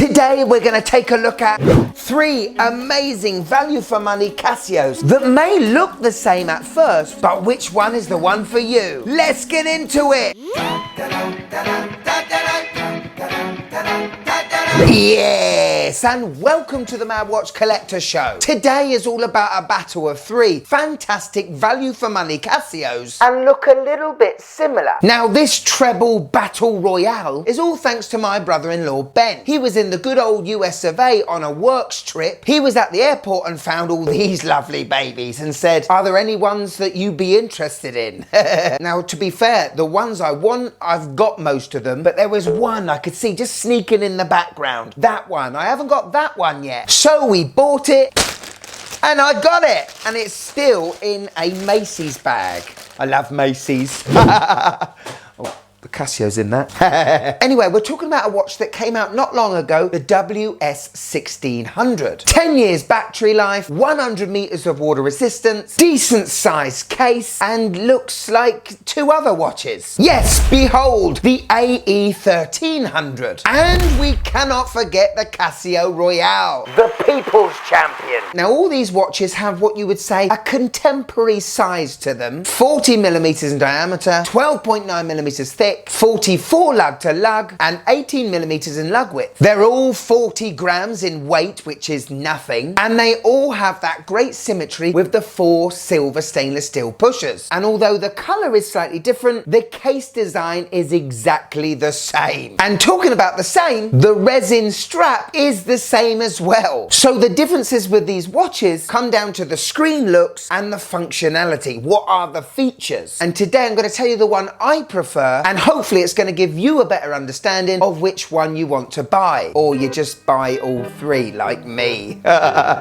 Today we're going to take a look at 3 amazing value for money Casios that may look the same at first, but which one is the one for you? Let's get into it! Yes, and welcome to the Mad Watch Collector Show. Today is all about a battle of 3 fantastic value for money Casios and look a little bit similar. Now this treble battle royale is all thanks to my brother-in-law Ben. He was in the good old US of A on a works trip. He was at the airport and found all these lovely babies and said, are there any ones that you'd be interested in? Now to be fair, the ones I want, I've got most of them, but there was one I could see just sneaking in the background. That one. I haven't got that one yet. So we bought it and I got it. And it's still in a Macy's bag. I love Macy's. Oh, the Casio's in that. Anyway, we're talking about a watch that came out not long ago, the WS1600. 10 years battery life, 100 meters of water resistance, decent sized case, and looks like 2 other watches. Yes, behold, the AE1300. And we cannot forget the Casio Royale, the people's champion. Now all these watches have what you would say a contemporary size to them. 40 millimeters in diameter, 12.9 millimeters thick, 44 lug to lug, and 18 millimeters in lug width. They're all 40 grams in weight, which is nothing, and they all have that great symmetry with the 4 silver stainless steel pushers. And although the color is slightly different, the case design is exactly the same. And talking about the same, the resin strap is the same as well. So the differences with these watches come down to the screen looks and the functionality. What are the features? And today I'm going to tell you the one I prefer, and hopefully it's going to give you a better understanding of which one you want to buy. Or you just buy all 3 like me.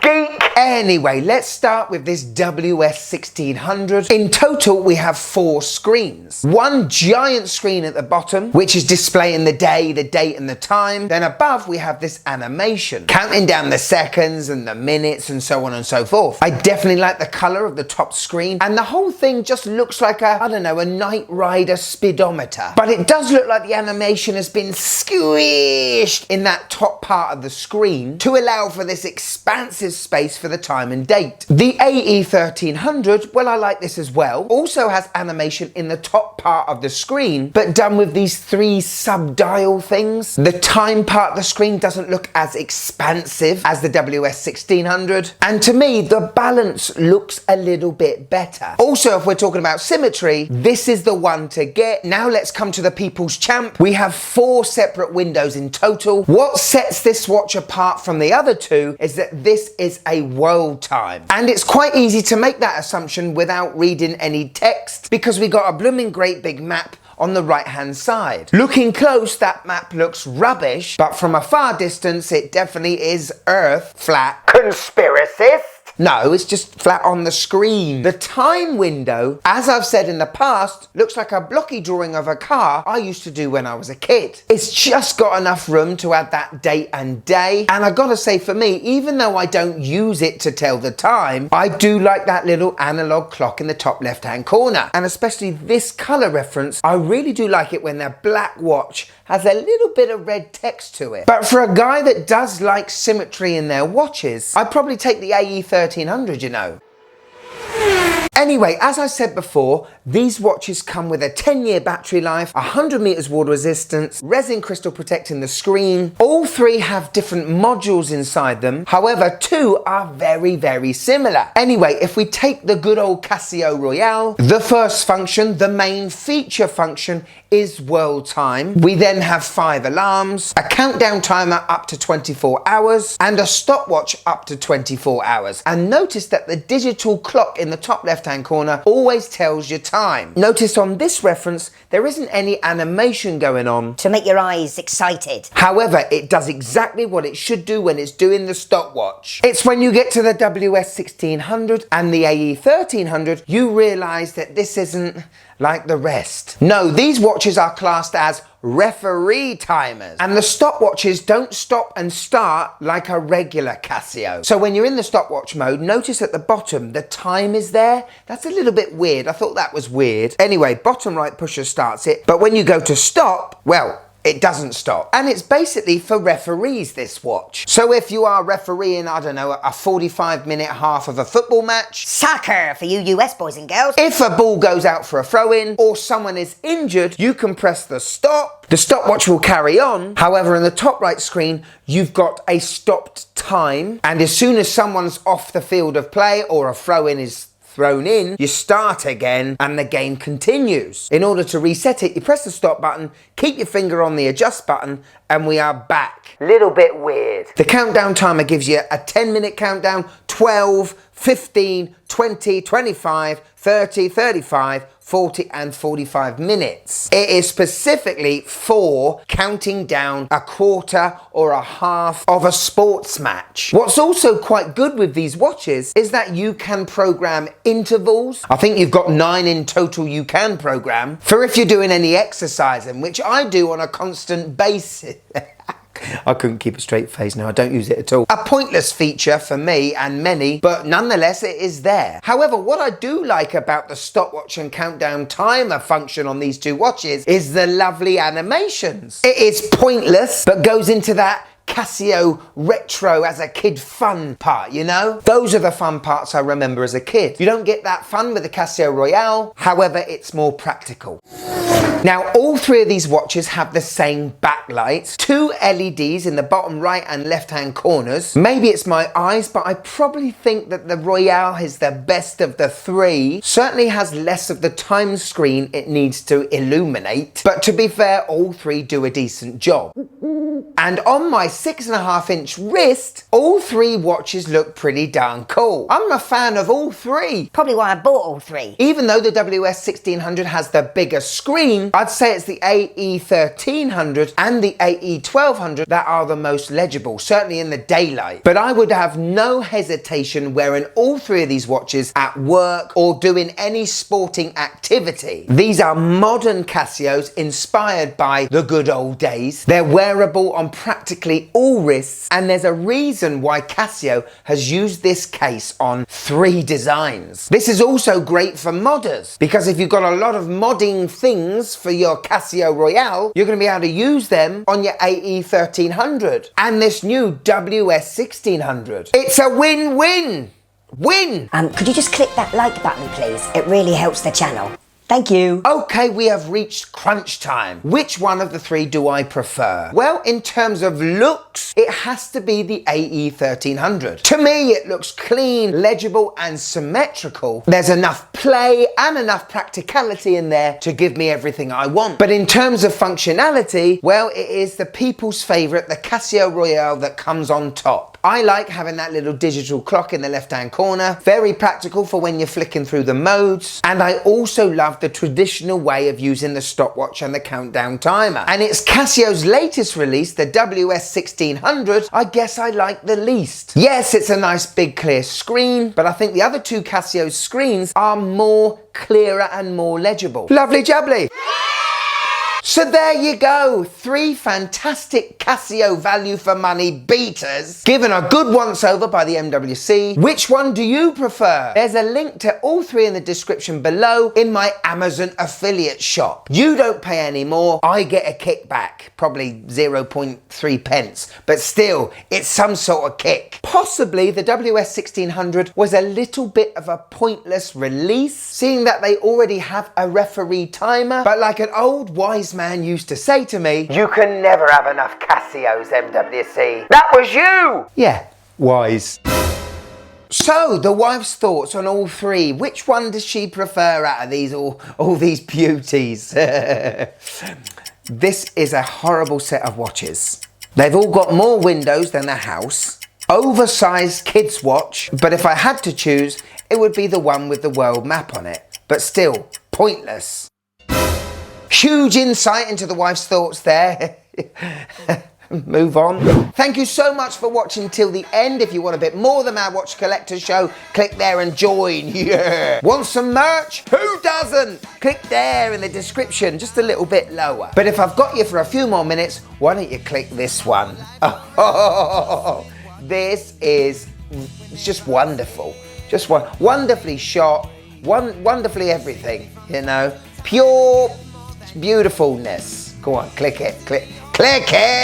Geek! Anyway, let's start with this WS1600. In total, we have 4 screens. One giant screen at the bottom, which is displaying the day, the date, and the time. Then above, we have this animation, counting down the seconds and the minutes and so on and so forth. I definitely like the color of the top screen, and the whole thing just looks like a, I don't know, a Knight Rider speedometer. But it does look like the animation has been squished in that top part of the screen to allow for this expansive space for the time and date. The AE1300, well, I like this as well, also has animation in the top part of the screen, but done with these 3 sub-dial things. The time part of the screen doesn't look as expansive as the WS1600, and to me, the balance looks a little bit better. Also, if we're talking about symmetry, this is the one to get. Now let's come to the people's champ. We have 4 separate windows in total. What sets this watch apart from the other 2 is that this is a world time. And it's quite easy to make that assumption without reading any text, because we got a blooming great big map on the right hand side. Looking close, that map looks rubbish, but from a far distance, it definitely is Earth flat. Conspiracist? No, it's just flat on the screen. The time window, as I've said in the past, looks like a blocky drawing of a car I used to do when I was a kid. It's just got enough room to add that date and day. And I gotta say, for me, even though I don't use it to tell the time, I do like that little analog clock in the top left-hand corner. And especially this color reference, I really do like it when their black watch has a little bit of red text to it. But for a guy that does like symmetry in their watches, I'd probably take the AE1300, you know. Anyway, as I said before, these watches come with a 10-year battery life, 100 meters water resistance, resin crystal protecting the screen. All 3 have different modules inside them. However, 2 are very, very similar. Anyway, if we take the good old Casio Royale, the first function, the main feature function, is world time. We then have 5 alarms, a countdown timer up to 24 hours, and a stopwatch up to 24 hours. And notice that the digital clock in the top left-hand corner always tells you time. Notice on this reference, there isn't any animation going on to make your eyes excited. However, it does exactly what it should do when it's doing the stopwatch. It's when you get to the WS1600 and the AE1300, you realize that this isn't like the rest. No, these watches are classed as referee timers, and the stopwatches don't stop and start like a regular Casio. So when you're in the stopwatch mode, notice at the bottom the time is there. That's a little bit weird. I thought that was weird. Anyway, bottom right pusher starts it, but when you go to stop, well, It doesn't stop. And it's basically for referees, this watch. So if you are refereeing, I don't know, a 45-minute half of a football match. Soccer for you US boys and girls. If a ball goes out for a throw-in or someone is injured, you can press the stop. The stopwatch will carry on. However, in the top right screen, you've got a stopped time. And as soon as someone's off the field of play or a throw-in is thrown in, you start again and the game continues. In order to reset it, you press the stop button, keep your finger on the adjust button, and we are back. Little bit weird. The countdown timer gives you a 10-minute countdown, 12, 15, 20, 25, 30, 35, 40 and 45 minutes. It is specifically for counting down a quarter or a half of a sports match. What's also quite good with these watches is that you can program intervals. I think you've got 9 in total you can program for if you're doing any exercising, which I do on a constant basis. I couldn't keep a straight face now, I don't use it at all. A pointless feature for me and many, but nonetheless it is there. However, what I do like about the stopwatch and countdown timer function on these two watches is the lovely animations. It is pointless, but goes into that Casio retro as a kid fun part, you know? Those are the fun parts I remember as a kid. You don't get that fun with the Casio Royale, however, it's more practical. Now, all three of these watches have the same backlights, 2 LEDs in the bottom right and left hand corners. Maybe it's my eyes, but I probably think that the Royale is the best of the three. Certainly has less of the time screen it needs to illuminate, but to be fair, all three do a decent job. And on my 6.5-inch wrist, all three watches look pretty darn cool. I'm a fan of all three. Probably why I bought all three. Even though the WS1600 has the bigger screen, I'd say it's the AE1300 and the AE1200 that are the most legible, certainly in the daylight. But I would have no hesitation wearing all three of these watches at work or doing any sporting activity. These are modern Casios inspired by the good old days. They're wearable on practically all wrists, and there's a reason why Casio has used this case on 3 designs. This is also great for modders, because if you've got a lot of modding things for your Casio Royale, you're going to be able to use them on your AE1300 and this new WS1600. It's a win-win! Win! Could you just click that like button, please? It really helps the channel. Thank you. Okay, we have reached crunch time. Which one of the 3 do I prefer? Well, in terms of looks, it has to be the AE1300. To me, it looks clean, legible, and symmetrical. There's enough play and enough practicality in there to give me everything I want. But in terms of functionality, well, it is the people's favorite, the Casio Royale, that comes on top. I like having that little digital clock in the left-hand corner. Very practical for when you're flicking through the modes. And I also love the traditional way of using the stopwatch and the countdown timer. And it's Casio's latest release, the WS1600, I guess I like the least. Yes, it's a nice big clear screen, but I think the other 2 Casio screens are more clearer and more legible. Lovely jubbly. So there you go, 3 fantastic Casio value for money beaters, given a good once over by the MWC. Which one do you prefer? There's a link to all 3 in the description below in my Amazon affiliate shop. You don't pay any more, I get a kickback, probably 0.3 pence, but still, it's some sort of kick. Possibly the WS1600 was a little bit of a pointless release, seeing that they already have a referee timer, but like an old wise man used to say to me, you can never have enough Casios, MWC. That was you! Yeah, wise. So, the wife's thoughts on all 3. Which one does she prefer out of these all these beauties? This is a horrible set of watches. They've all got more windows than the house. Oversized kids watch, but if I had to choose, it would be the one with the world map on it. But still, pointless. Huge insight into the wife's thoughts there. Move on. Thank you so much for watching till the end. If you want a bit more of the Mad Watch Collector Show, click there and join. Yeah. Want some merch? Who doesn't? Click there in the description, just a little bit lower. But if I've got you for a few more minutes, why don't you click this one? Oh, this is just wonderful. Just wonderfully shot, wonderfully everything, you know. Pure beautifulness. Go on, click it, click it.